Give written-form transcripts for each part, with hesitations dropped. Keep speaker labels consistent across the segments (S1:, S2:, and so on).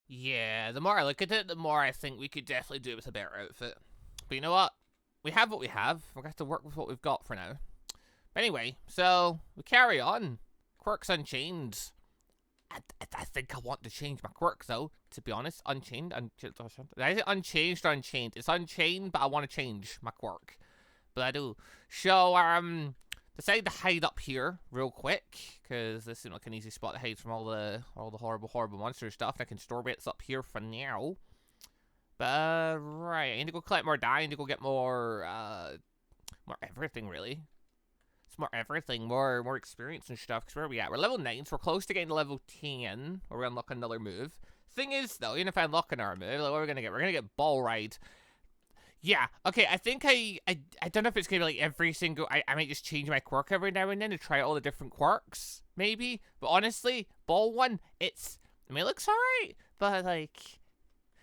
S1: Yeah, the more I look at it, the more I think we could definitely do it with a better outfit. But you know what? We have what we have. We're going to have to work with what we've got for now. But anyway, so we carry on. Quirk's Unchained. I think I want to change my quirk, though, to be honest. Unchained? Is it unchanged or unchained? It's unchained, but I want to change my quirk. But I do. So, decided to hide up here real quick, because this seemed like an easy spot to hide from all the horrible monster stuff. I can store bits up here for now. But, right, I need to go collect more dye. I need to go get more everything, really. It's more everything, more experience and stuff, because where are we at? We're level 9, so we're close to getting to level 10, or we unlock another move. Thing is, though, even if I unlock another move, like, what are we gonna get? We're gonna get Ball Ride. Yeah, okay, I think I don't know if it's gonna be like every single, I might just change my quirk every now and then to try all the different quirks, maybe. But honestly, Ball one, I mean, it looks alright, but like,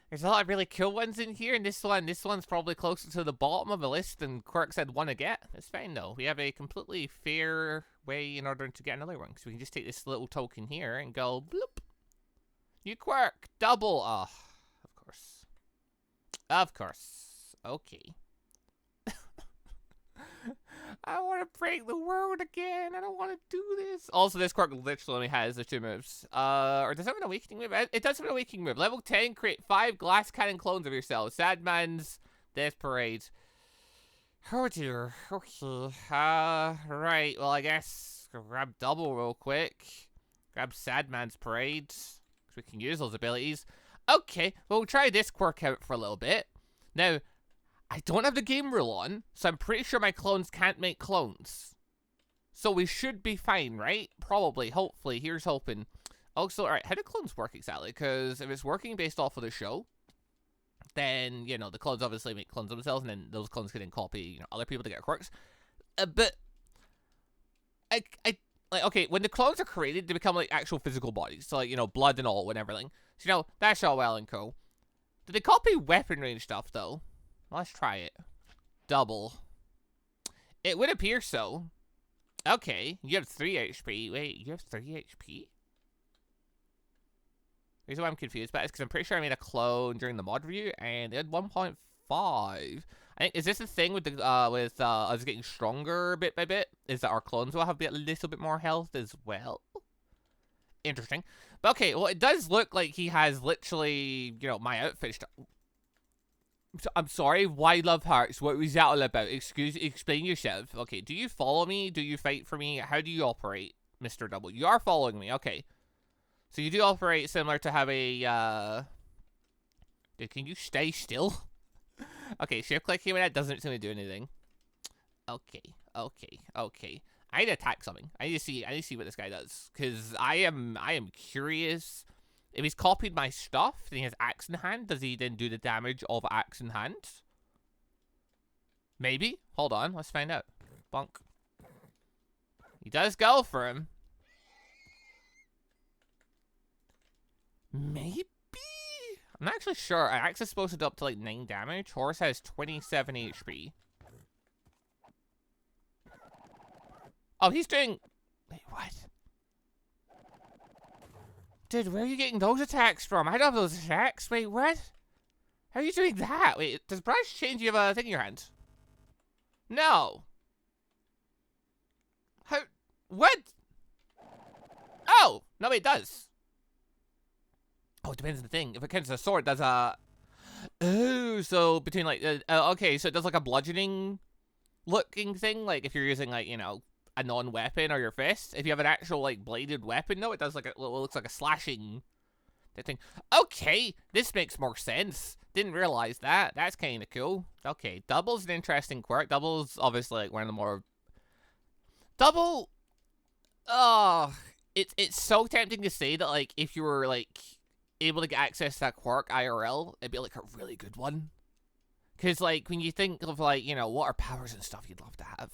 S1: there's a lot of really cool ones in here, and this one's probably closer to the bottom of the list than Quirk said one to get. It's fine though. We have a completely fair way in order to get another one. So we can just take this little token here and go bloop. New Quirk, double. Oh, of course. Of course. Okay. I want to break the world again. I don't want to do this. Also, this quirk literally only has the 2 moves. Or does it have an awakening move? It does have an awakening move. Level 10, create 5 glass cannon clones of yourself. Sadman's Death Parade. Oh dear. Okay. Right. Well, I guess grab double real quick. Grab Sadman's Parade. Because we can use those abilities. Okay. Well, we'll try this quirk out for a little bit. Now, I don't have the game rule on, so I'm pretty sure my clones can't make clones. So we should be fine, right? Probably, hopefully. Here's hoping. Also, alright, how do clones work exactly? Because if it's working based off of the show, then, you know, the clones obviously make clones themselves, and then those clones can then copy, you know, other people to get quirks. But, like, okay, when the clones are created, they become, like, actual physical bodies. So, like, you know, blood and all and everything. So, you know, that's all well and cool. Do they copy weaponry and stuff, though? Let's try it. Double. It would appear so. Okay, you have 3 HP. Wait, you have 3 HP? The reason why I'm confused about it is because I'm pretty sure I made a clone during the mod review, and it had 1.5. I think, is this the thing with the us getting stronger bit by bit? Is that our clones will have a little bit more health as well? Interesting. But okay, well, it does look like he has literally, you know, my outfit. I'm sorry, why Love Hearts? What was that all about? Explain yourself. Okay, do you follow me? Do you fight for me? How do you operate, Mr. Double? You are following me, okay. So you do operate similar to have a, Dude, can you stay still? Okay, shift clicking when that doesn't seem to do anything. Okay. I need to attack something. I need to see what this guy does. Because I am curious. If he's copied my stuff, and he has axe in hand, does he then do the damage of axe in hand? Maybe. Hold on, let's find out. Bonk. He does go for him. Maybe? I'm not actually sure. Axe is supposed to do up to like 9 damage. Horse has 27 HP. Oh, he's doing... Wait, what? Dude, where are you getting those attacks from? I don't have those attacks. Wait, what? How are you doing that? Wait, does brush change you have a thing in your hand? No. How? What? Oh! No, it does. Oh, it depends on the thing. If it counts as a sword, it does a... Oh, so between like... okay, so it does like a bludgeoning looking thing. Like if you're using like, you know, a non-weapon or your fist. If you have an actual like bladed weapon though, it does like it looks like a slashing thing. Okay, this makes more sense. Didn't realize that. That's kind of cool. Okay, Double's an interesting quirk. Double's obviously like one of the more... Double... Oh, it's so tempting to say that like if you were like able to get access to that quirk IRL, it'd be like a really good one. Because like when you think of like, you know, what are powers and stuff you'd love to have?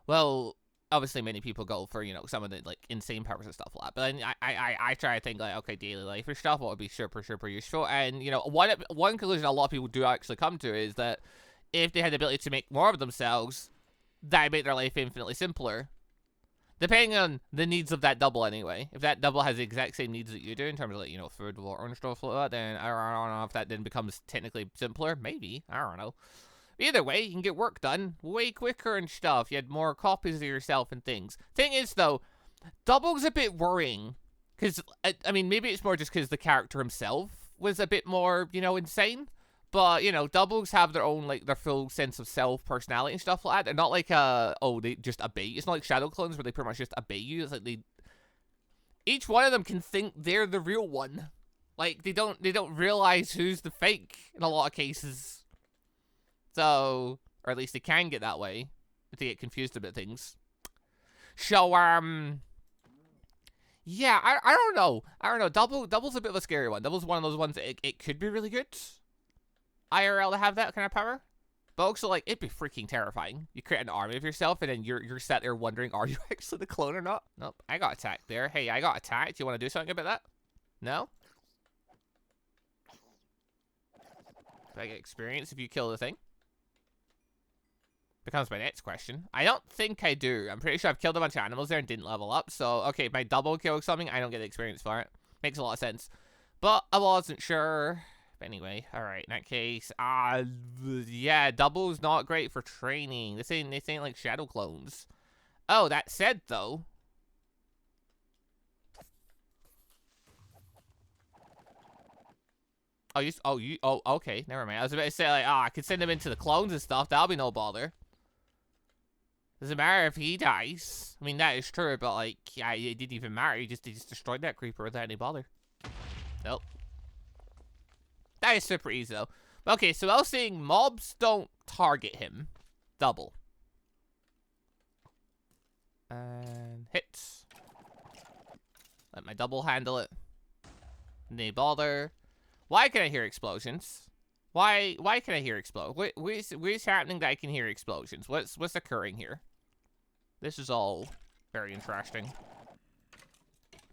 S1: Well, obviously many people go for, you know, some of the like insane powers and stuff like that. But then I try to think like, okay, daily life or stuff, what would be super useful. And you know, one conclusion a lot of people do actually come to is that if they had the ability to make more of themselves, that would make their life infinitely simpler. Depending on the needs of that double anyway. If that double has the exact same needs that you do in terms of, like, you know, food, water, and stuff like that, then I don't know if that then becomes technically simpler. Maybe. I don't know. Either way, you can get work done way quicker and stuff. You had more copies of yourself and things. Thing is, though, double's a bit worrying. Because, I mean, maybe it's more just because the character himself was a bit more, you know, insane. But, you know, doubles have their own, like, their full sense of self, personality, and stuff like that. They're not like, oh, they just obey you. It's not like shadow clones where they pretty much just obey you. It's like each one of them can think they're the real one. Like, they don't realize who's the fake in a lot of cases. So, or at least they can get that way if they get confused about things. So, yeah, I don't know. I don't know. Double's a bit of a scary one. Double's one of those ones that it could be really good. IRL to have that kind of power. But also, like, it'd be freaking terrifying. You create an army of yourself, and then you're sat there wondering, are you actually the clone or not? Nope, I got attacked there. Hey, I got attacked. Do you want to do something about that? No? Do I get experience if you kill the thing? Becomes my next question. I don't think I do. I'm pretty sure I've killed a bunch of animals there and didn't level up. So, okay, if my double kill something, I don't get the experience for it. Makes a lot of sense. But I wasn't sure. But anyway, alright, in that case, yeah, double's not great for training. This ain't like shadow clones. Oh, that said, though. Oh, okay, never mind. I was about to say, like, I could send him into the clones and stuff. That'll be no bother. Doesn't matter if he dies. I mean, that is true, but, like, yeah, it didn't even matter. He just destroyed that creeper without any bother. Nope. That is super easy, though. Okay, so I was saying mobs don't target him. Double. And hits. Let my double handle it. No bother. Why can I hear explosions? Why can I hear explosions? What's happening that I can hear explosions? What's occurring here? This is all very interesting.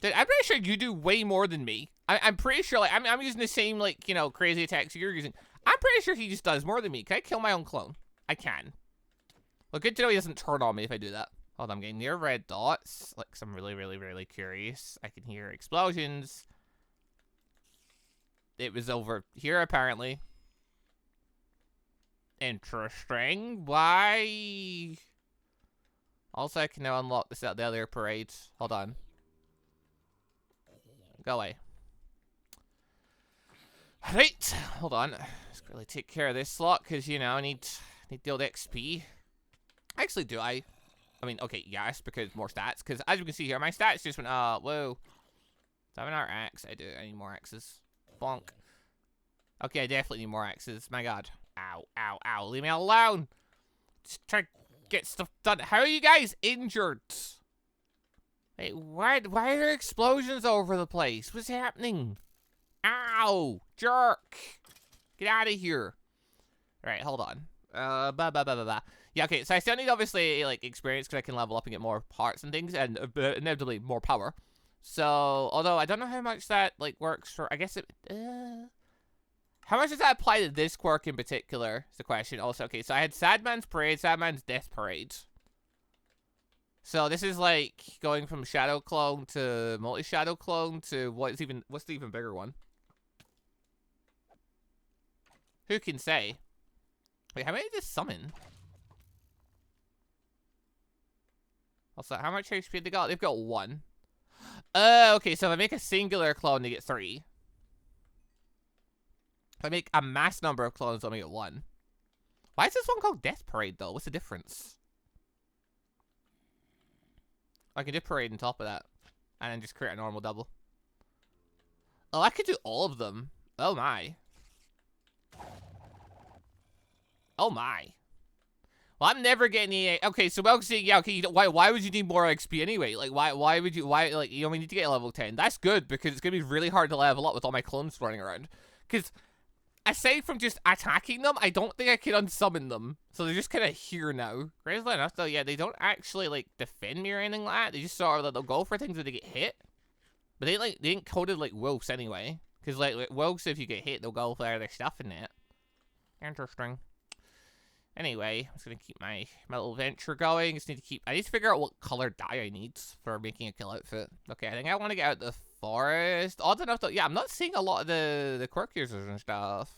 S1: Dude, I'm pretty sure you do way more than me. I'm pretty sure, like, I'm using the same, like, you know, crazy attacks you're using. I'm pretty sure he just does more than me. Can I kill my own clone? I can. Well, good to know he doesn't turn on me if I do that. Hold on, I'm getting near red dots. Like, I'm really, really, really curious. I can hear explosions. It was over here, apparently. Interesting. Why? Also, I can now unlock this out the other parade. Hold on. Go away. Right. Hold on. Let's really take care of this slot, because, you know, I need the old XP. Actually, do I? I mean, okay, yes, because more stats. Because, as you can see here, my stats just went, whoa. 7-hour axe. I do. I need more axes. Bonk. Okay, I definitely need more axes. My god. Ow, ow, ow. Leave me alone. Just try to get stuff done. How are you guys injured? Wait, why are there explosions all over the place? What's happening? Ow! Jerk! Get out of here. Alright, hold on. Yeah, okay, so I still need, obviously, like, experience because I can level up and get more parts and things, and inevitably more power. So, although I don't know how much that, like, works for, I guess it, how much does that apply to this quirk in particular, is the question. Also, okay, so I had Sadman's Parade, Sadman's Death Parade. So this is like going from Shadow Clone to Multi-Shadow Clone to what's the even bigger one? Who can say? Wait, how many did this summon? Also, how much HP they got? They've got 1. Okay, so if I make a singular clone, they get 3. If I make a mass number of clones, I'll only get 1. Why is this one called Death Parade, though? What's the difference? I can do Parade on top of that. And then just create a normal double. Oh, I could do all of them. Oh, my. Oh, my. Well, I'm never getting the... Okay, so well, see, yeah, okay, why would you need more XP anyway? Like, why would you... Like, you only need to get a level 10. That's good, because it's going to be really hard to level up with all my clones running around. Because... aside from just attacking them, I don't think I can unsummon them. So they're just kind of here now. Crazily enough, though, yeah, they don't actually, like, defend me or anything like that. They just sort of, like, they'll go for things when they get hit. But they ain't coded like wolves anyway. Because, like wolves, if you get hit, they'll go for their stuff in it. Interesting. Anyway, I'm just gonna keep my little venture going. I need to figure out what color dye I need for making a kill outfit. Okay, I think I want to get out the forest. Odd enough though, yeah, I'm not seeing a lot of the quirk users and stuff.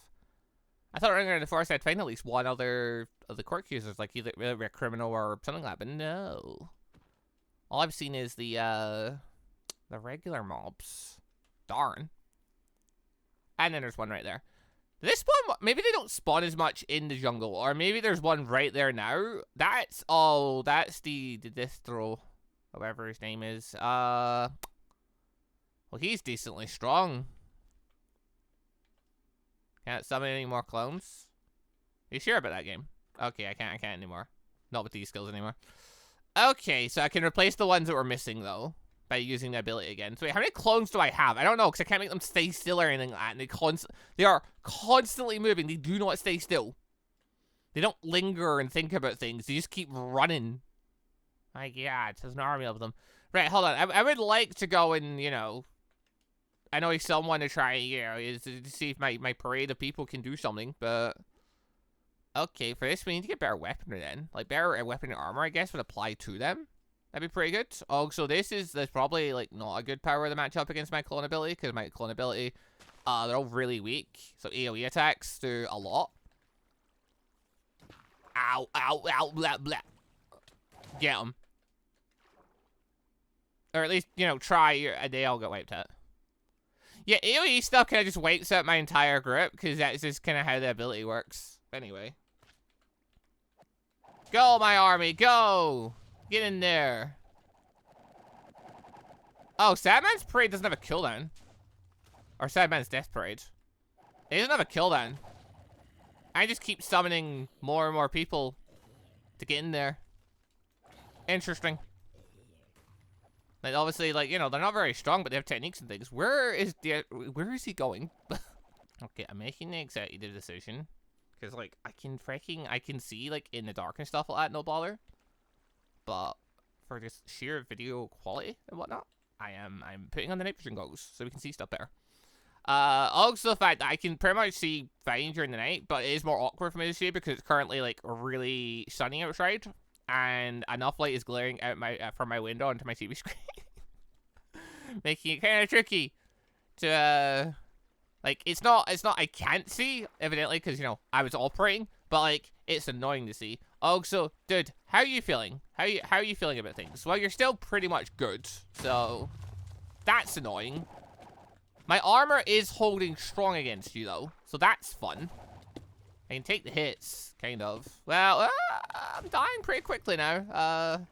S1: I thought running around the forest I'd find at least one other of the quirk users, like either a criminal or something like that, but no. All I've seen is the regular mobs. Darn. And then there's one right there. This one, maybe they don't spawn as much in the jungle, or maybe there's one right there now. That's the distro, whatever his name is. Well, he's decently strong. Can't summon any more clones. Are you sure about that game? Okay, I can't anymore. Not with these skills anymore. Okay, so I can replace the ones that were missing though by using the ability again. So wait, how many clones do I have? I don't know, because I can't make them stay still or anything like that. And they are constantly moving. They do not stay still. They don't linger and think about things. They just keep running. My God, there's an army of them. Right, hold on. I would like to go and, you know, I know someone to try, you know, is to see if my parade of people can do something, but okay, for this we need to get better weaponry then. Like better weapon and armor, I guess, would apply to them. That'd be pretty good. Oh, so there's probably like not a good power to match up against my clone ability, because my clone ability, they're all really weak. So AoE attacks do a lot. Ow, ow, ow, blah, blah. Get them. Or at least, you know, try, and they all get wiped out. Yeah, AoE stuff kind of just wipes out my entire group, because that's just kind of how the ability works. Anyway. Go, my army, go! Get in there. Oh, Sadman's Parade doesn't have a cooldown. Or Sadman's Death Parade. It doesn't have a cooldown. I just keep summoning more and more people to get in there. Interesting. Like, obviously, like, you know, they're not very strong, but they have techniques and things. Where is he going? Okay, I'm making the executive decision. Because, like, I can see, like, in the dark and stuff like that, no bother. But for just sheer video quality and whatnot, I'm putting on the night vision goggles so we can see stuff better. Also the fact that I can pretty much see fine during the night, but it is more awkward for me to see because it's currently like really sunny outside, and enough light is glaring out from my window onto my TV screen, making it kind of tricky to like it's not I can't see evidently because, you know, I was operating, but like it's annoying to see. Also, dude, how are you feeling? How are you feeling about things? Well, you're still pretty much good, so that's annoying. My armor is holding strong against you, though, so that's fun. I can take the hits, kind of. Well, I'm dying pretty quickly now.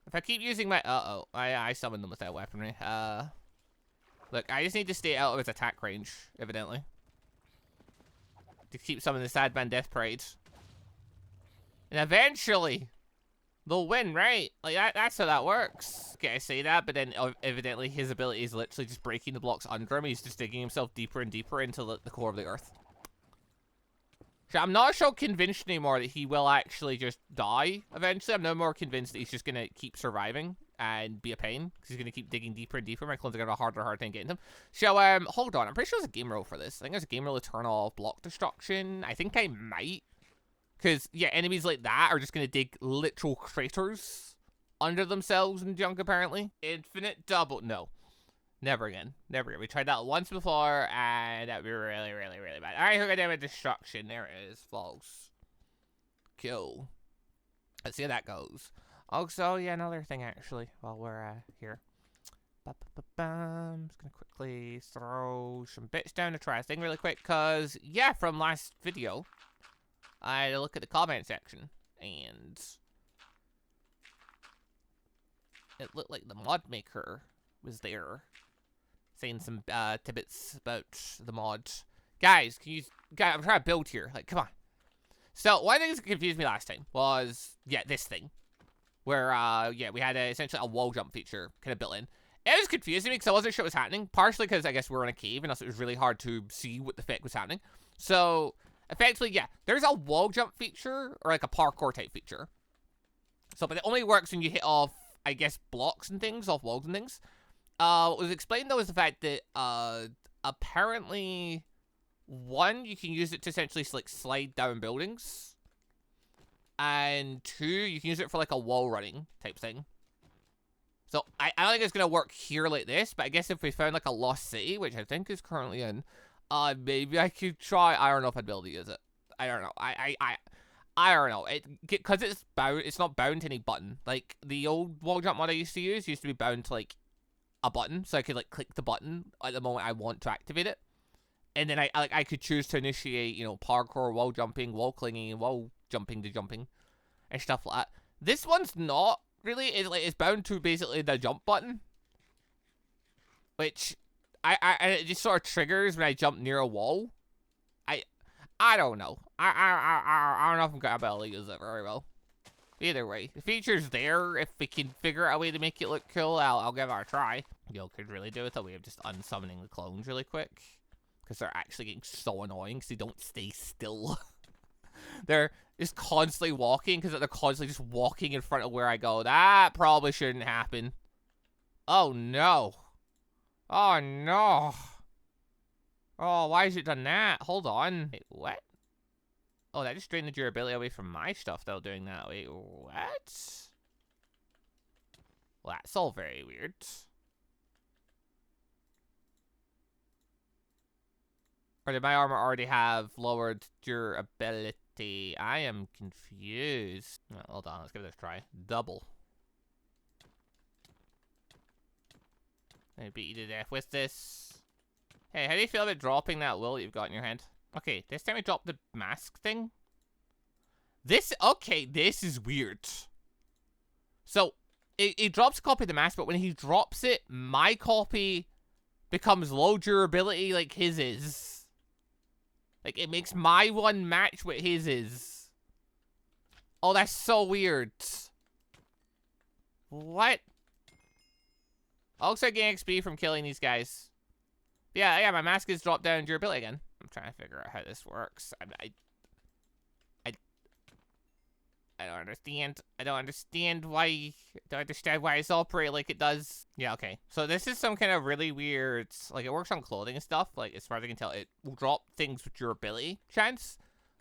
S1: If I keep using my... I summoned them with that weaponry. Look, I just need to stay out of his attack range, evidently. To keep some of the Sad Man Death Parades. And eventually, they'll win, right? Like, that's how that works. Okay, I say that, but then evidently his ability is literally just breaking the blocks under him. He's just digging himself deeper and deeper into the core of the earth. So I'm not so convinced anymore that he will actually just die eventually. I'm no more convinced that he's just going to keep surviving and be a pain, because he's going to keep digging deeper and deeper. My clones are going to have a harder and harder time getting him. So, hold on. I'm pretty sure there's a game rule for this. I think there's a game rule to turn off block destruction. I think I might. Because, yeah, enemies like that are just going to dig literal craters under themselves in junk, apparently. Infinite double. No. Never again. Never again. We tried that once before, and that would be really, really, really bad. Alright, hook it down with destruction. There it is, folks. Cool. Let's see how that goes. Also, yeah, another thing, actually, while we're here. I'm just going to quickly throw some bits down to try a thing really quick, because, yeah, from last video, I had a look at the comment section, and it looked like the mod maker was there, saying some tidbits about the mod. Guys, I'm trying to build here. Like, come on. So, one thing that confused me last time was, yeah, this thing. Where, yeah, we had essentially a wall jump feature kind of built in. It was confusing me because I wasn't sure what was happening. Partially because I guess we were in a cave and also it was really hard to see what the heck was happening. So, effectively, yeah, there's a wall jump feature or like a parkour type feature. So, but it only works when you hit off, I guess, blocks and things, off walls and things. What was explained though is the fact that, apparently one, you can use it to essentially like slide down buildings. And two, you can use it for like a wall running type thing. So I don't think it's going to work here like this, but I guess if we found like a lost city, which I think is currently in, maybe I could try. I don't know if I'd be able to use it. I don't know. I don't know. Because it's not bound to any button. Like the old wall jump mod I used to be bound to like a button, so I could like click the button at the moment I want to activate it, and then I could choose to initiate, you know, parkour, wall jumping, wall clinging, wall jumping to jumping, and stuff like that. This one's not really. It's bound to basically the jump button, which it just sort of triggers when I jump near a wall. I don't know. I don't know if I'm gonna be able to use it very well. Either way, the feature's there. If we can figure out a way to make it look cool, I'll give it a try. You could really do it a way of just unsummoning the clones really quick, because they're actually getting so annoying because they don't stay still. They're just constantly walking because they're constantly just walking in front of where I go. That probably shouldn't happen. Oh no. Oh no. Oh, why has it done that? Hold on. Wait, what? Oh, that just drained the durability away from my stuff, though, doing that. Wait, what? Well, that's all very weird. Or did my armor already have lowered durability? I am confused. Oh, hold on, let's give this a try. Double. I beat you to death with this. Hey, how do you feel about dropping that will you've got in your hand? Okay, this time we drop the mask thing. Okay, this is weird. So, it drops a copy of the mask, but when he drops it, my copy becomes low durability like his is. Like, it makes my one match what his is. Oh, that's so weird. What? Also getting XP from killing these guys. Yeah, my mask is dropped down durability again. I'm trying to figure out how this works. I don't understand. I don't understand why it's operating like it does. Yeah, okay. So this is some kind of really weird, like it works on clothing and stuff. Like as far as I can tell, it will drop things with durability chance,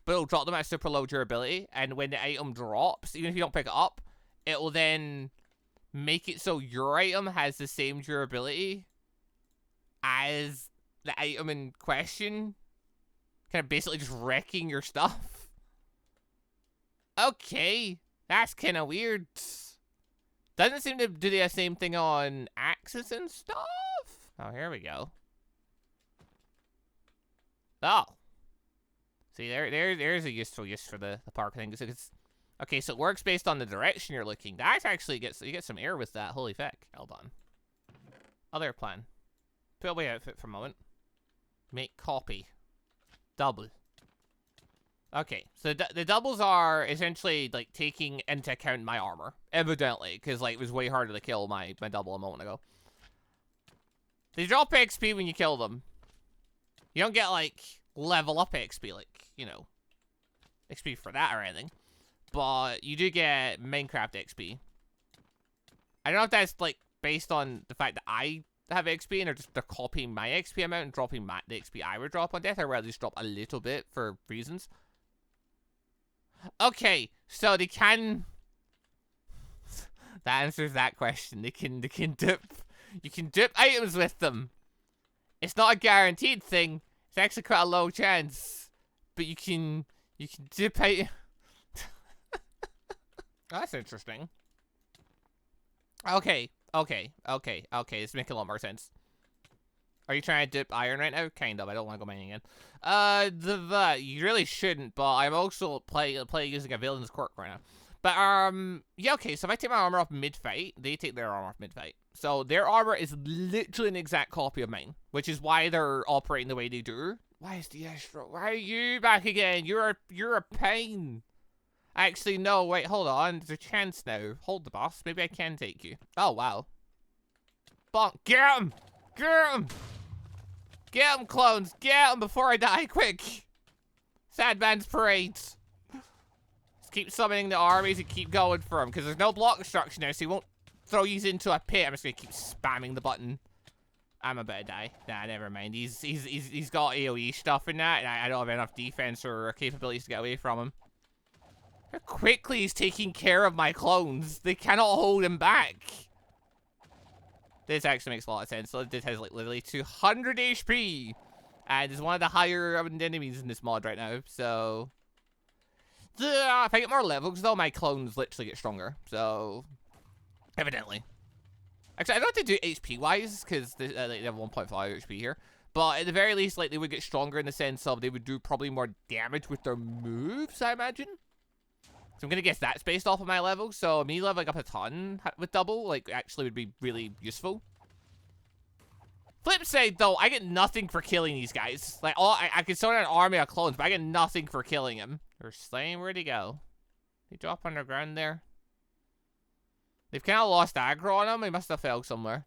S1: but it'll drop them at super low durability. And when the item drops, even if you don't pick it up, it will then make it so your item has the same durability as the item in question, kind of basically just wrecking your stuff. Okay, that's kind of weird. Doesn't seem to do the same thing on axes and stuff. Oh, here we go. Oh. See, there's a useful use for the park thing. Okay, so it works based on the direction you're looking. That actually you get some air with that. Holy feck. Hold on. Other plan. Put away outfit for a moment. Make copy. Double. Okay, so the doubles are essentially like taking into account my armor, evidently, because like it was way harder to kill my double a moment ago. They drop XP when you kill them. You don't get like level up XP, like, you know, XP for that or anything, but you do get Minecraft XP. I don't know if that's like based on the fact that I have XP and they're copying my XP amount and dropping the XP I would drop on death, or rather just drop a little bit for reasons. Okay, so they can. That answers that question. They can dip. You can dip items with them. It's not a guaranteed thing. It's actually quite a low chance, but you can dip items. That's interesting. Okay. This makes a lot more sense. Are you trying to dip iron right now? Kind of. I don't want to go mining again. You really shouldn't, but I'm also playing using a villain's quirk right now. But, yeah, okay, so if I take my armor off mid-fight, they take their armor off mid-fight. So their armor is literally an exact copy of mine, which is why they're operating the way they do. Why is the Astro? Why are you back again? You're a pain. Actually, no, wait, hold on. There's a chance now. Hold the boss. Maybe I can take you. Oh, wow. Bonk. Get him! Get him! Get him, clones! Get him before I die, quick! Sad man's parades. Just keep summoning the armies and keep going for him, because there's no block destruction there, so he won't throw you into a pit. I'm just going to keep spamming the button. I'm about to die. Nah, never mind. He's got AoE stuff in that, and I don't have enough defense or capabilities to get away from him. How quickly he's taking care of my clones. They cannot hold him back. This actually makes a lot of sense. So this has like literally 200 HP, and is one of the higher enemies in this mod right now. So if I get more levels, though, my clones literally get stronger. So evidently. Actually, I don't have to do HP-wise, because they have 1.5 HP here. But at the very least, like, they would get stronger in the sense of they would do probably more damage with their moves, I imagine. So I'm going to guess that's based off of my level. So me leveling up a ton with double, like, actually would be really useful. Flip side, though, I get nothing for killing these guys. Like, I can summon an army of clones, but I get nothing for killing them. They're slaying. Where'd he go? Did he drop underground there? They've kind of lost aggro on him. They must have failed somewhere.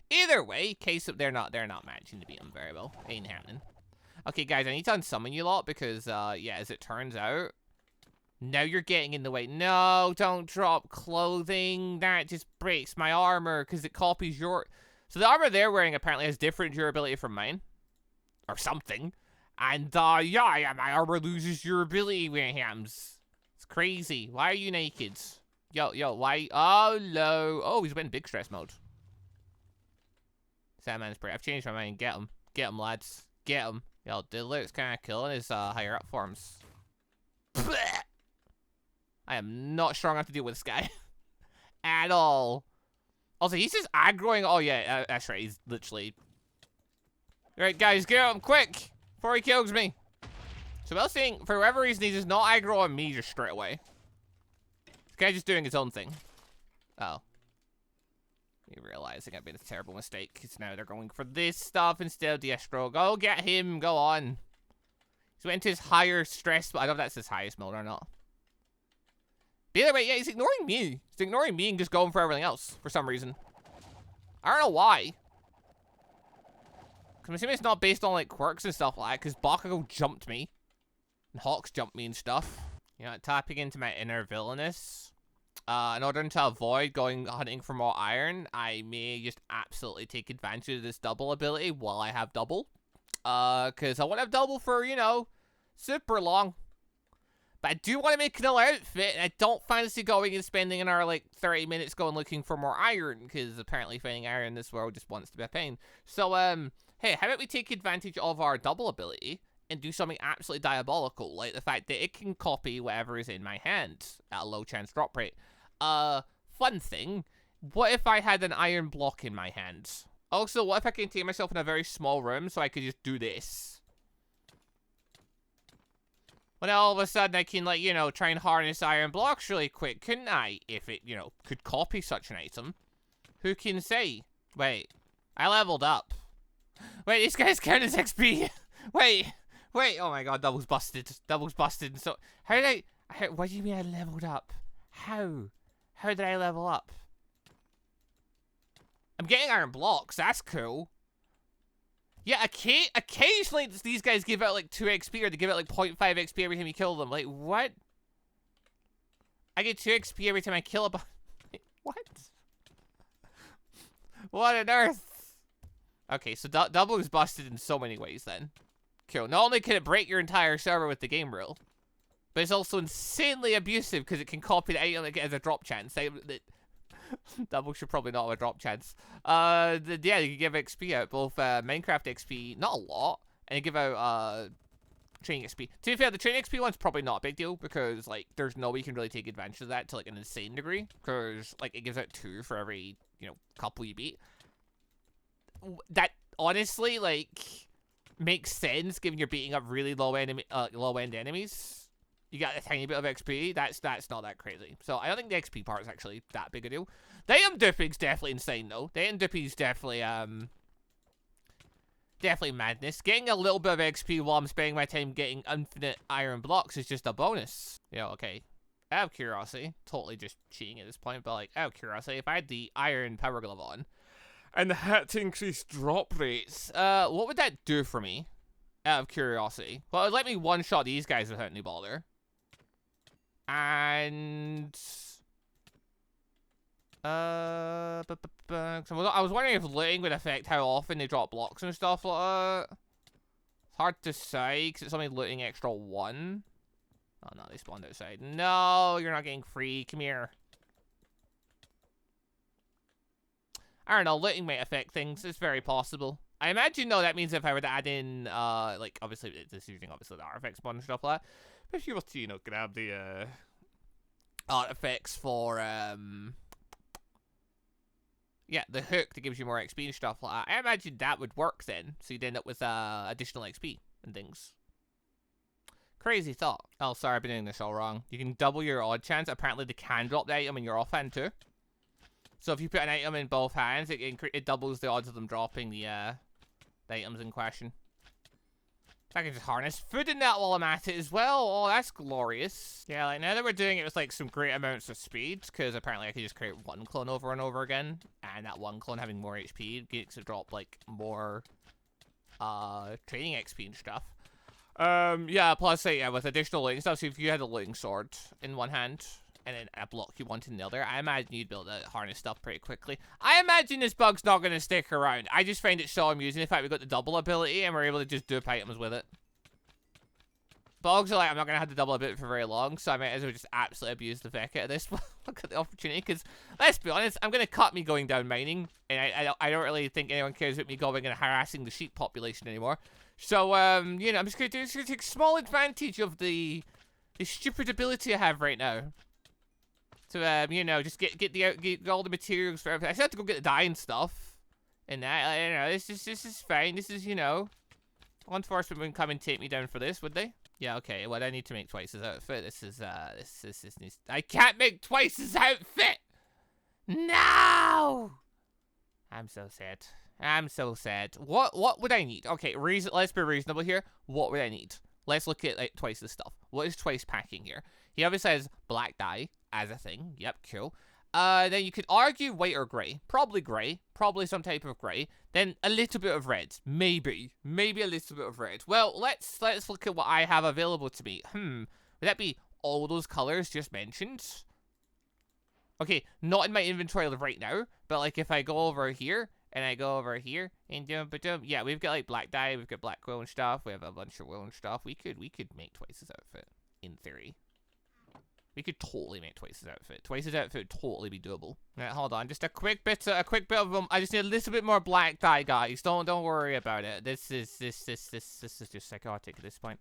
S1: Either way, case of they're not managing to beat him very well. Ain't happening. Okay, guys, I need to unsummon you lot because, yeah, as it turns out, now you're getting in the way. No, don't drop clothing. That just breaks my armor because it copies your... So the armor they're wearing apparently has different durability from mine. Or something. And, yeah, my armor loses durability when it happens. It's crazy. Why are you naked? Yo, why? Oh, no. Oh, he's in big stress mode. Sandman's pretty. I've changed my mind. Get him. Get him, lads. Get him. Yo, the loot's kind of cool in his higher up forms. I am not strong enough to deal with this guy. At all. Also, he's just aggroing. Oh, yeah, that's right. He's literally... Alright, guys, get him quick before he kills me. So, well, saying, for whatever reason, he's just not aggro on me just straight away. Guy's just doing his own thing. Oh. You realizing I've made a terrible mistake. Because now they're going for this stuff instead of the Estro. Go get him. Go on. He's went to his higher stress. I don't know if that's his highest mode or not. But either way, yeah, he's ignoring me. He's ignoring me and just going for everything else for some reason. I don't know why. I'm assuming it's not based on like quirks and stuff like that. Because Bakugo jumped me. And Hawks jumped me and stuff. You know, tapping into my inner villainous. In order to avoid going hunting for more iron, I may just absolutely take advantage of this double ability while I have double. Because I want to have double for, you know, super long. But I do want to make another outfit, and I don't fancy going and spending another, like, 30 minutes going looking for more iron, because apparently finding iron in this world just wants to be a pain. So, hey, how about we take advantage of our double ability and do something absolutely diabolical, like the fact that it can copy whatever is in my hand at a low chance drop rate. Fun thing, what if I had an iron block in my hand? Also, what if I contain myself in a very small room so I could just do this? Well, now all of a sudden I can, like, you know, try and harness iron blocks really quick, couldn't I? If it, you know, could copy such an item. Who can say? Wait, I leveled up. Wait, these guys count as XP. Wait, oh my god, doubles busted. Doubles busted. So, how did what do you mean I leveled up? How did I level up? I'm getting iron blocks, that's cool. Yeah, occasionally these guys give out like 2 XP or they give out like 0.5 XP every time you kill them. Like, what? I get 2 XP every time I kill a what? What on earth? Okay, so double is busted in so many ways then. Cool. Not only can it break your entire server with the game rule, but it's also insanely abusive because it can copy the item as a drop chance. Double should probably not have a drop chance. Yeah, you can give XP out, both Minecraft XP, not a lot, and you give out training XP. To be fair, the training XP one's probably not a big deal because like there's no way you can really take advantage of that to like an insane degree because like it gives out 2 for every, you know, couple you beat. That honestly like makes sense given you're beating up really low end enemies. You got a tiny bit of XP. That's not that crazy. So I don't think the XP part is actually that big a deal. The item duping's definitely insane though. The item duping's definitely definitely madness. Getting a little bit of XP while I'm spending my time getting infinite iron blocks is just a bonus. Yeah, okay. Out of curiosity, totally just cheating at this point, but like out of curiosity, if I had the iron power glove on and had to increase drop rates, what would that do for me? Out of curiosity. Well, it would let me one-shot these guys without any bother. And I was wondering if looting would affect how often they drop blocks and stuff like that. It's hard to say, because it's only looting extra 1. Oh, no, they spawned outside. No, you're not getting free. Come here. I don't know, looting might affect things. It's very possible. I imagine, though, that means if I were to add in, like, obviously, it's using, obviously, the artifacts spawn and stuff like that. But if you were to, you know, grab the, artifacts for, yeah, the hook that gives you more XP and stuff like that, I imagine that would work then. So you'd end up with, additional XP and things. Crazy thought. Oh, sorry, I've been doing this all wrong. You can double your odd chance. Apparently, they can drop the item in your offhand, too. So if you put an item in both hands, it doubles the odds of them dropping the items in question. I can just harness food in that while I'm at it as well. Oh, that's glorious. Yeah, like now that we're doing it with like some great amounts of speed, because apparently I can just create one clone over and over again, and that one clone having more HP gets to drop like more training XP and stuff. Yeah, plus yeah, with additional looting stuff, so if you had a looting sword in one hand, and then a block you want in the other, I imagine you'd be able to harness stuff pretty quickly. I imagine this bug's not going to stick around. I just find it so amusing the fact we got the double ability and we're able to just dupe items with it. Bugs are like, I'm not going to have the double ability for very long, so I might as well just absolutely abuse the feck out of this. Look at the opportunity, because let's be honest, I'm going to cut me going down mining, and I don't really think anyone cares about me going and harassing the sheep population anymore. So, you know, I'm just going to take small advantage of the stupid ability I have right now. To, you know, just get all the materials for everything. I still have to go get the dye and stuff. And that, you know, this is fine. This is, you know, law enforcement wouldn't come and take me down for this, would they? Yeah, okay. Well, I need to make twice his outfit. This needs. I can't make twice his outfit. No. I'm so sad. I'm so sad. What would I need? Okay, let's be reasonable here. What would I need? Let's look at like Twice's stuff. What is Twice packing here? He obviously has black dye as a thing. Yep, cool. Then you could argue white or grey. Probably grey. Probably some type of grey. Then a little bit of red. Maybe a little bit of red. Well, let's look at what I have available to me. Would that be all those colours just mentioned? Okay, not in my inventory right now, but like if I go over here and I go over here and yeah, we've got like black dye, we've got black wool and stuff, we have a bunch of wool and stuff. We could make Twice's outfit in theory. We could totally make Twice's outfit. Twice's outfit would totally be doable. Right, hold on, just a quick bit of them. I just need a little bit more black dye, guys. Don't worry about it. This is just psychotic at this point.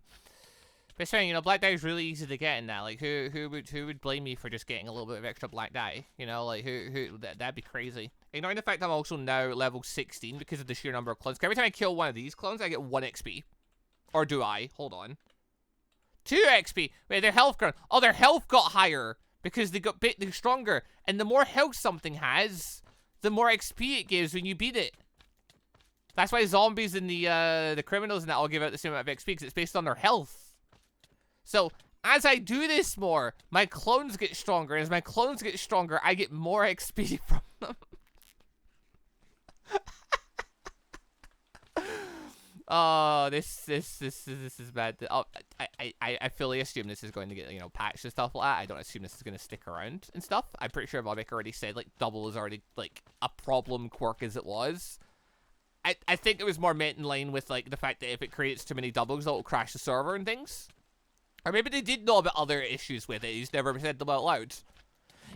S1: But it's fine, you know, black dye is really easy to get in that. Like, who would blame me for just getting a little bit of extra black dye? You know, like, that'd be crazy. Ignoring the fact I'm also now level 16 because of the sheer number of clones. Every time I kill one of these clones, I get 1 XP. Or do I? Hold on. 2 XP. Wait, their health ground. Oh, their health got higher because they're stronger. And the more health something has, the more XP it gives when you beat it. That's why zombies and the criminals and that all give out the same amount of XP, because it's based on their health. So, as I do this more, my clones get stronger. And as my clones get stronger, I get more XP from them. Oh, this is bad. Oh, I fully assume this is going to get, you know, patched and stuff like that. I don't assume this is going to stick around and stuff. I'm pretty sure Modic already said, like, double is already, like, a problem quirk as it was. I think it was more meant in line with, like, the fact that if it creates too many doubles, it'll crash the server and things. Or maybe they did know about other issues with it. He's never said them out loud.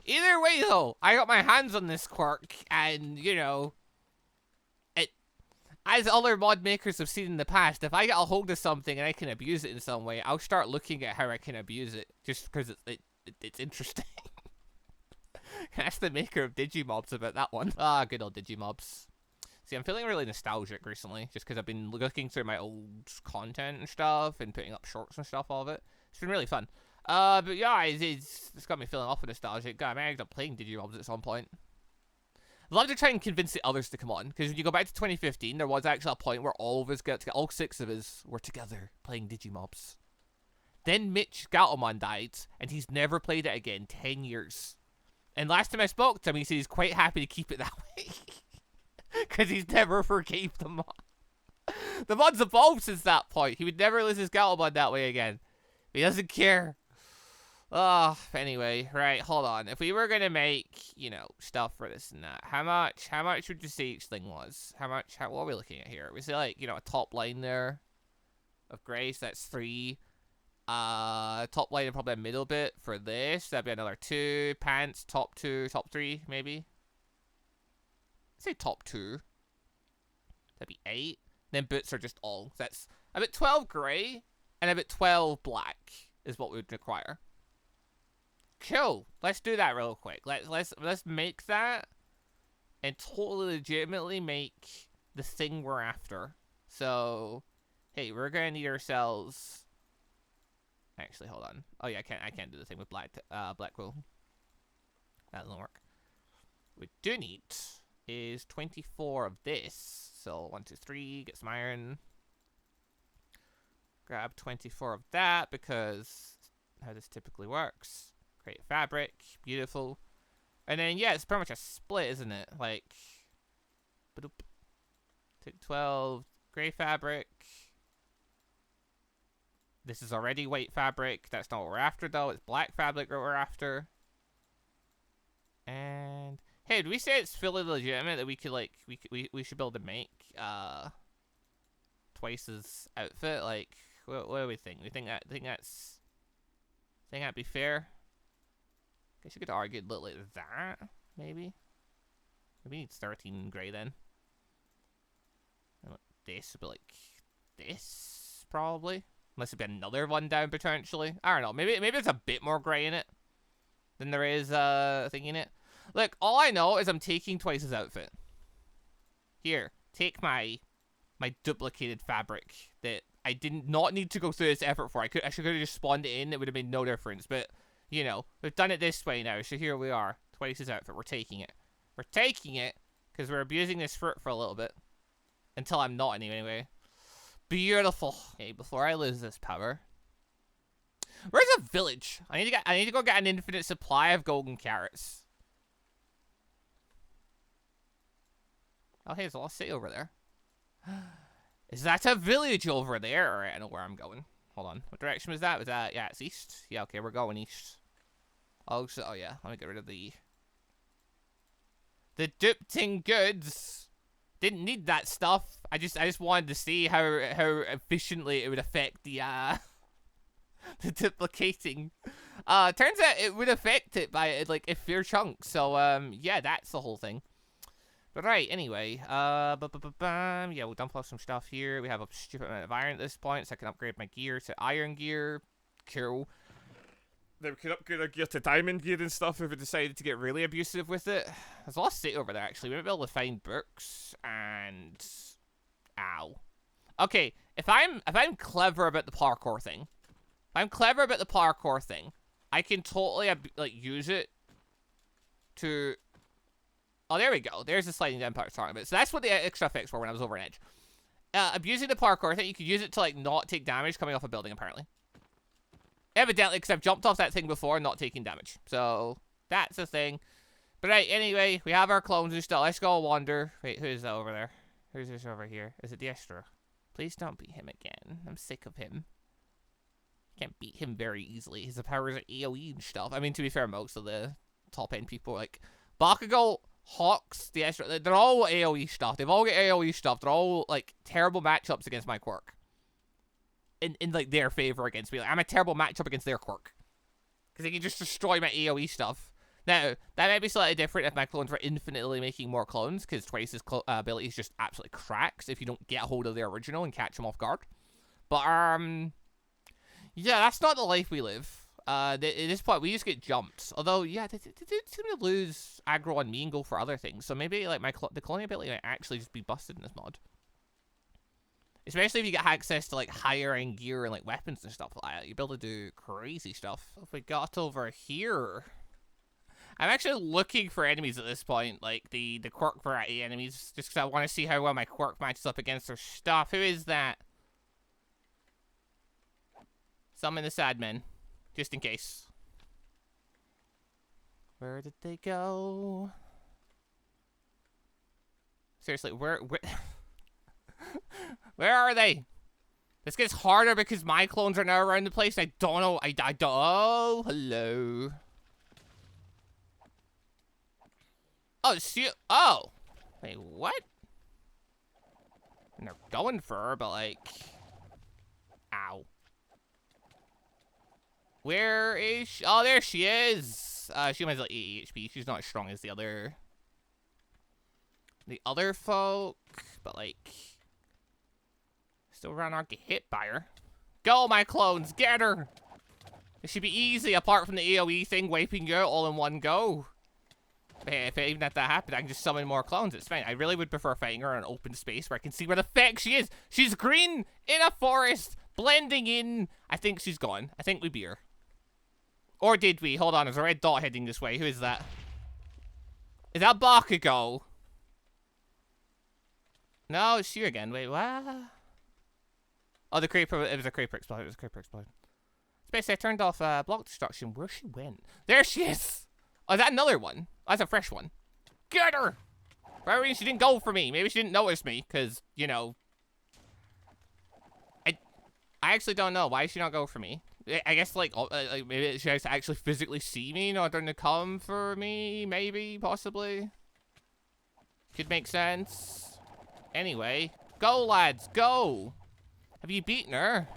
S1: Either way, though, I got my hands on this quirk, and, you know, as other mod makers have seen in the past, if I get a hold of something and I can abuse it in some way, I'll start looking at how I can abuse it, just because it's interesting. Ask the maker of Digimobs about that one. Ah, good old Digimobs. See, I'm feeling really nostalgic recently, just because I've been looking through my old content and stuff, and putting up shorts and stuff of it. It's been really fun. But yeah, it's got me feeling awful nostalgic. God, I might end up playing Digimobs at some point. I'd love to try and convince the others to come on, because when you go back to 2015, there was actually a point where all of us all 6 of us were together playing Digimobs. Then Mitch Gatomon died, and he's never played it again, 10 years. And last time I spoke to him, he said he's quite happy to keep it that way. Because he's never forgave the mod. The mod's evolved since that point. He would never lose his Gatomon that way again. He doesn't care. Oh, anyway, right, hold on. If we were gonna make, you know, stuff for this and that, how much would you say each thing was? What are we looking at here? Was it like, you know, a top line there of gray, so that's 3. Top line and probably a middle bit for this. That'd be another 2. Pants, top 2, top 3, maybe. I'd say top 2. That'd be 8. Then boots are just all. So that's about 12 gray and about 12 black is what we would require. Cool. Let's do that real quick. Let's make that and totally legitimately make the thing we're after. So, hey, we're gonna need ourselves. Actually, hold on. Oh yeah, I can't do the thing with black wool. That doesn't work. What we do need is 24 of this. So 1, 2, 3. Get some iron. Grab 24 of that because how this typically works. Create fabric, beautiful, and then yeah, it's pretty much a split, isn't it? Like, take 12 gray fabric. This is already white fabric. That's not what we're after, though. It's black fabric that we're after. And hey, do we say it's fully legitimate that we could like we should be able to make Twice's outfit? Like, what do we think? We think that'd be fair. Guess you could argue a little like that, maybe. Maybe needs 13 gray then. This would be like this, probably. Unless it'd be another one down potentially. I don't know. Maybe there's a bit more gray in it than there is thing in it. Look, all I know is I'm taking Twice's outfit. Here, take my duplicated fabric that I did not need to go through this effort for. I should have just spawned it in. It would have made no difference, but. You know, we've done it this way now, so here we are. Twice's outfit, we're taking it. We're taking it, because we're abusing this fruit for a little bit. Until I'm not anyway. Beautiful. Okay, before I lose this power. Where's a village? I need to go get an infinite supply of golden carrots. Oh, hey, there's a lost city over there. Is that a village over there? Alright, I know where I'm going. Hold on. What direction was that? Was that... Yeah, it's east. Yeah, okay, we're going east. Oh yeah, let me get rid of the duping goods. Didn't need that stuff. I just wanted to see how efficiently it would affect the the duplicating. Turns out it would affect it by like a fair chunk. So yeah, that's the whole thing. But right, anyway, yeah, we'll dump off some stuff here. We have a stupid amount of iron at this point, so I can upgrade my gear to iron gear. Cool. Then we could upgrade our gear to diamond gear and stuff if we decided to get really abusive with it. There's a lot of state over there, actually. We might be able to find books and... Ow. Okay, if I'm clever about the parkour thing, I can totally, like, use it to... Oh, there we go. There's the sliding down part I was talking about. So that's what the extra effects were when I was over an edge. Abusing the parkour thing, you could use it to, like, not take damage coming off a building, apparently. Evidently, because I've jumped off that thing before and not taking damage. So, that's the thing. But right, anyway, we have our clones and stuff. Let's go wander. Wait, who is that over there? Who's this over here? Is it the Esther? Please don't beat him again. I'm sick of him. Can't beat him very easily. His powers are AoE and stuff. I mean, to be fair, most of the top-end people, like, Bakugo, Hawks, the Esther, they're all AoE stuff. They've all got AoE stuff. They're all, like, terrible matchups against my Quirk. In like, their favor against me. Like, I'm a terrible matchup against their Quirk. Because they can just destroy my AoE stuff. Now, that might be slightly different if my clones were infinitely making more clones, because Twice's abilities just absolutely cracks if you don't get a hold of the original and catch them off guard. But, yeah, that's not the life we live. At this point, we just get jumped. Although, yeah, they seem to lose aggro on me and go for other things. So maybe, like, the cloning ability might actually just be busted in this mod. Especially if you get access to, like, higher end gear and, like, weapons and stuff like that. You'll be able to do crazy stuff. If we got over here... I'm actually looking for enemies at this point. Like, the Quirk variety enemies. Just because I want to see how well my Quirk matches up against their stuff. Who is that? Summon the sad men. Just in case. Where did they go? Seriously, where... Where are they? This gets harder because my clones are now around the place. I don't know. I don't. Oh, hello. Oh, shoot. Oh. Wait, what? And they're going for her, but like... Ow. Where is she? Oh, there she is. She only has like 80 HP. She's not as strong as the other folk, but like still around, aren't get hit by her. Go, my clones, get her. It should be easy apart from the AoE thing wiping you out all in one go. But hey, if even if that happened, I can just summon more clones. It's fine. I really would prefer fighting her in an open space where I can see where the feck she is. She's green in a forest, blending in. I think she's gone. I think we beat her. Or did we? Hold on, there's a red dot heading this way. Who is that? Is that Bakugo? No, it's you again. Wait, what? Oh, the creeper. It was a creeper exploded. It was a creeper exploded. Basically, I turned off block destruction. Where she went? There she is! Oh, is that another one? Oh, that's a fresh one. Get her! For whatever reason, she didn't go for me. Maybe she didn't notice me, because, you know... I actually don't know. Why did she not go for me? I guess, like maybe she has to actually physically see me in order to come for me, maybe, possibly. Could make sense. Anyway, go, lads, go! Have you beaten her?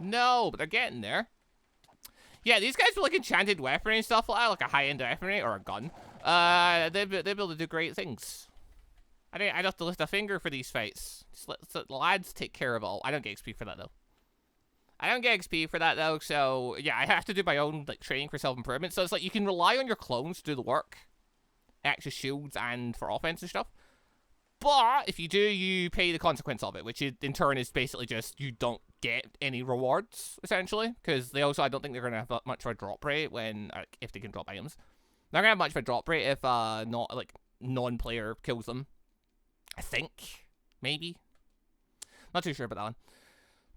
S1: No, but they're getting there. Yeah, these guys with, like, enchanted weaponry and stuff like that, like a high-end weaponry or a gun. They'll be able to do great things. I don't have to lift a finger for these fights. Just let the lads take care of it all. I don't get XP for that, though. So yeah, I have to do my own like training for self-improvement. So it's like you can rely on your clones to do the work, extra shields and for offense and stuff. But if you do, you pay the consequence of it, which in turn is basically just you don't get any rewards essentially, because they also I don't think they're gonna have much of a drop rate when if they can drop items. They're gonna have much of a drop rate if not like non-player kills them. I think maybe. Not too sure about that one.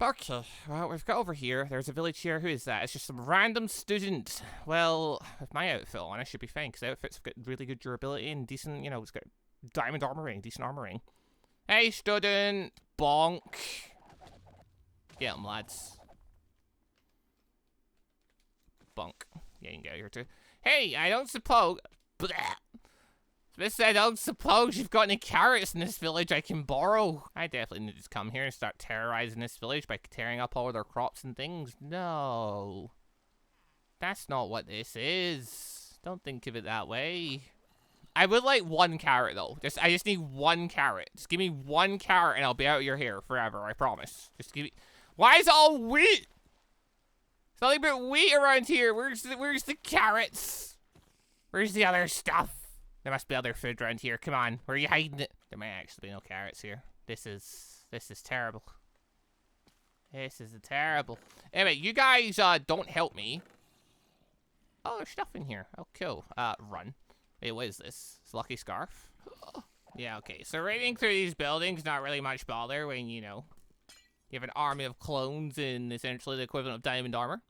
S1: Okay, well, we've got over here. There's a village here. Who is that? It's just some random student. Well, with my outfit on, I should be fine, because outfits have got really good durability and decent, you know, it's got diamond armor ring, decent armor ring. Hey, student! Bonk! Get him, lads. Bonk. Yeah, you can get out here, too. Hey, I don't suppose... Bleh. I don't suppose you've got any carrots in this village I can borrow. I definitely need to come here and start terrorizing this village by tearing up all their crops and things. No. That's not what this is. Don't think of it that way. I would like one carrot, though. I just need one carrot. Just give me one carrot and I'll be out of your hair forever, I promise. Just give me... Why is it all wheat? It's nothing but wheat around here. Where's the carrots? Where's the other stuff? There must be other food around here. Come on, where are you hiding it? There might actually be no carrots here. This is terrible. This is terrible. Anyway, you guys don't help me. Oh, there's stuff in here. Oh, cool. Run. Wait, what is this? It's Lucky Scarf? Yeah, okay. So raiding through these buildings, not really much bother when, you know, you have an army of clones in essentially the equivalent of diamond armor.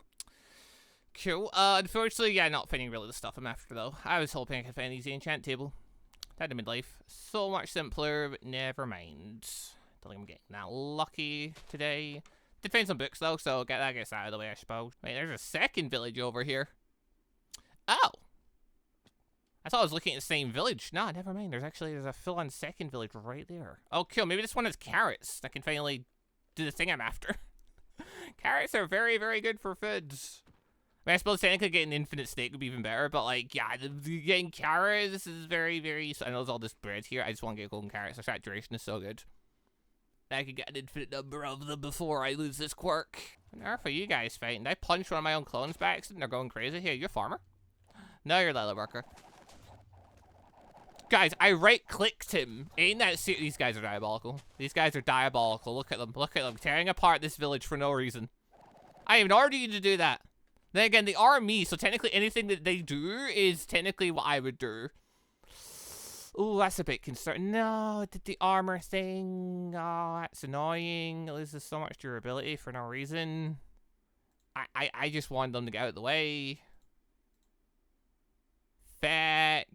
S1: Cool. Unfortunately, yeah, not finding really the stuff I'm after, though. I was hoping I could find an easy enchant table. That'd have made life so much simpler, but never mind. Don't think I'm getting that lucky today. Did find some books, though, so get that gets out of the way, I suppose. Wait, there's a second village over here. Oh! I thought I was looking at the same village. No, never mind. There's a full-on second village right there. Oh, cool. Maybe this one has carrots. I can finally do the thing I'm after. Carrots are very, very good for foods. I mean, I suppose technically getting infinite steak would be even better, but like, yeah, getting carrots, this is very, very... I know there's all this bread here. I just want to get golden carrots. Their saturation is so good. I could get an infinite number of them before I lose this quirk. On earth are you guys fighting? Did I punch one of my own clones by accident? They're going crazy. Here, you're a farmer? No, you're a leather worker. Guys, I right-clicked him. Ain't that serious? These guys are diabolical. These guys are diabolical. Look at them. Look at them. Tearing apart this village for no reason. I even ordered you to do that. Then again, they are me, so technically anything that they do is technically what I would do. Ooh, that's a bit concerning. No, it did the armor thing. Oh, that's annoying. It loses so much durability for no reason. I just wanted them to get out of the way. Feck.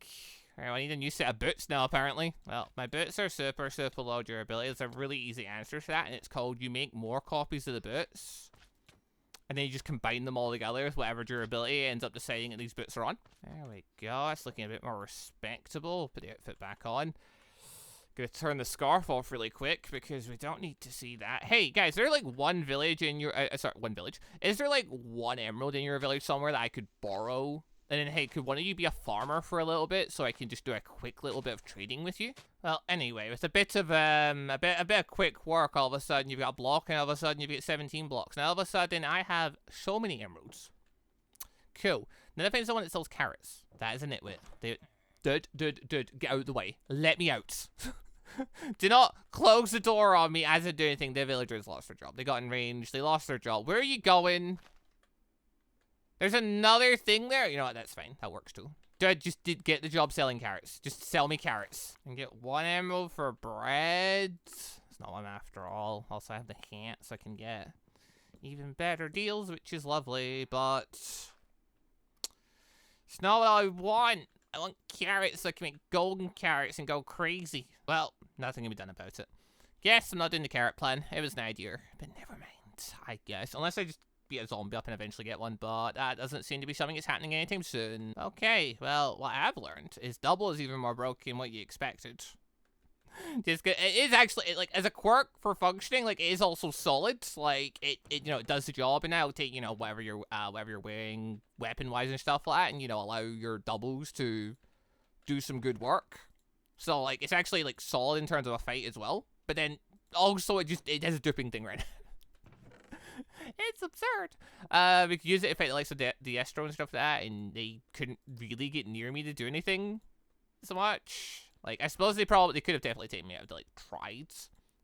S1: Alright, I need a new set of boots now, apparently. Well, my boots are super, super low durability. There's a really easy answer to that, and it's called you make more copies of the boots, and then you just combine them all together with whatever durability ends up deciding that these boots are on. There we go. It's looking a bit more respectable. Put the outfit back on. Gonna turn the scarf off really quick because we don't need to see that. Hey, guys, is there like one village in your... sorry, one village. Is there like one emerald in your village somewhere that I could borrow? And then, hey, could one of you be a farmer for a little bit so I can just do a quick little bit of trading with you? Well, anyway, with a bit of a bit of quick work, all of a sudden you've got a block, and all of a sudden you've got 17 blocks. Now all of a sudden I have so many emeralds. Cool. Now I find someone that sells carrots. That is a nitwit. Dude, get out of the way. Let me out. Do not close the door on me as I do anything. The villagers lost their job. They got in range. They lost their job. Where are you going? There's another thing there. You know what? That's fine. That works too. Dude, just did get the job selling carrots. Just sell me carrots. And get 1 emerald for bread. It's not one after all. Also, I have the hat, so I can get even better deals, which is lovely, but it's not what I want. I want carrots so I can make golden carrots and go crazy. Well, nothing can be done about it. Yes, I'm not doing the carrot plan. It was an idea, but never mind, I guess. Unless I just beat a zombie up and eventually get one, but that doesn't seem to be something that's happening anytime soon. Okay, well, what I've learned is double is even more broken than what you expected. Just it is actually, like, as a quirk for functioning, like, it is also solid. Like, it you know, it does the job, and now take, you know, whatever you're wearing weapon-wise and stuff like that, and, you know, allow your doubles to do some good work. So, like, it's actually, like, solid in terms of a fight as well. But then, also, it has a duping thing right now. It's absurd. We could use it to fight the likes of the Estro and stuff like that, and they couldn't really get near me to do anything so much. Like, I suppose they could have definitely taken me out to, like, tried,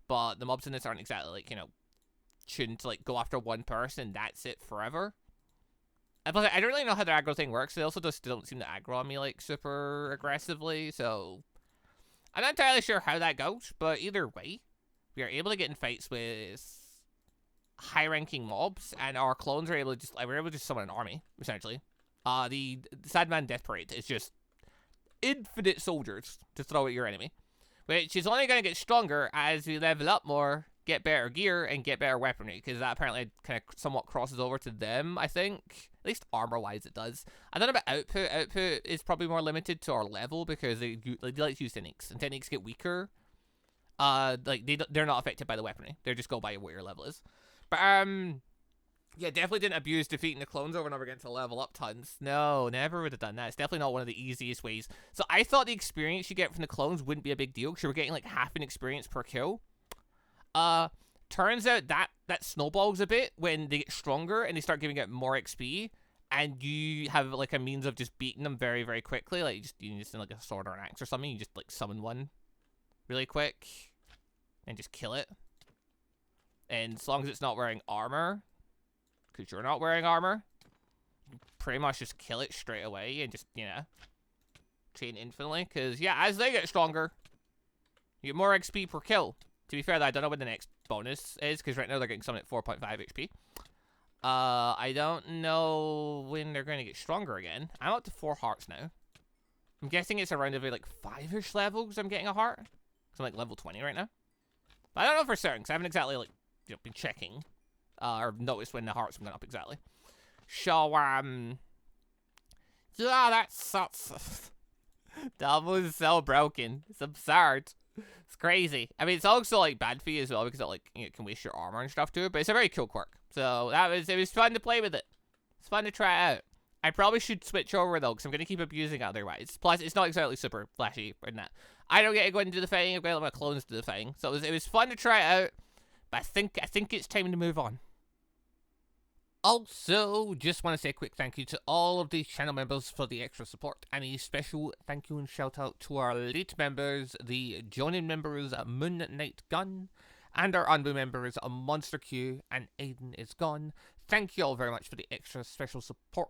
S1: but the mobs in this aren't exactly, like, you know, tuned to, like, go after one person, that's it forever. And plus, I don't really know how the aggro thing works. They also just don't seem to aggro on me, like, super aggressively, so I'm not entirely sure how that goes, but either way, we are able to get in fights with high-ranking mobs, and our clones are able to just, like, we're able to just summon an army, essentially. The Sadman Death Parade is just infinite soldiers to throw at your enemy, which is only going to get stronger as we level up more, get better gear, and get better weaponry, because that apparently kind of somewhat crosses over to them, I think. At least armor-wise it does. I don't know about output. Output is probably more limited to our level, because they like to use techniques, and techniques get weaker. Like, they're not affected by the weaponry. They just go by what your level is. But, yeah, definitely didn't abuse defeating the clones over and over again to level up tons. No, never would have done that. It's definitely not one of the easiest ways. So I thought the experience you get from the clones wouldn't be a big deal, because you were getting like half an experience per kill. Turns out that snowballs a bit when they get stronger and they start giving out more XP, and you have like a means of just beating them very, very quickly. Like, you just like a sword or an axe or something. You just like summon one really quick and just kill it. And as long as it's not wearing armor, because you're not wearing armor, you pretty much just kill it straight away and just, you know, chain infinitely. Because, yeah, as they get stronger, you get more XP per kill. To be fair, though, I don't know when the next bonus is, because right now they're getting something at 4.5 HP. I don't know when they're going to get stronger again. I'm up to 4 hearts now. I'm guessing it's around every, like, 5-ish levels I'm getting a heart. Because I'm, like, level 20 right now. But I don't know for certain, because I haven't exactly, like, you know, been checking. Or noticed when the hearts went up exactly. So, yeah, that sucks. Double is so broken. It's absurd. It's crazy. I mean, it's also, like, bad for you as well, because it, like, you know, it can waste your armor and stuff too, but it's a very cool quirk. So, it was fun to play with it. It's fun to try out. I probably should switch over, though, because I'm going to keep abusing it otherwise. Plus, it's not exactly super flashy in that. I don't get to go into the fighting. I've got to let my clones do the fighting. So, it was fun to try it out, but I think it's time to move on. Also, just want to say a quick thank you to all of the channel members for the extra support, and a special thank you and shout out to our elite members, the joining members MonsterQ, and our ANBU members MonsterQ and AdenIsGone. Thank you all very much for the extra special support.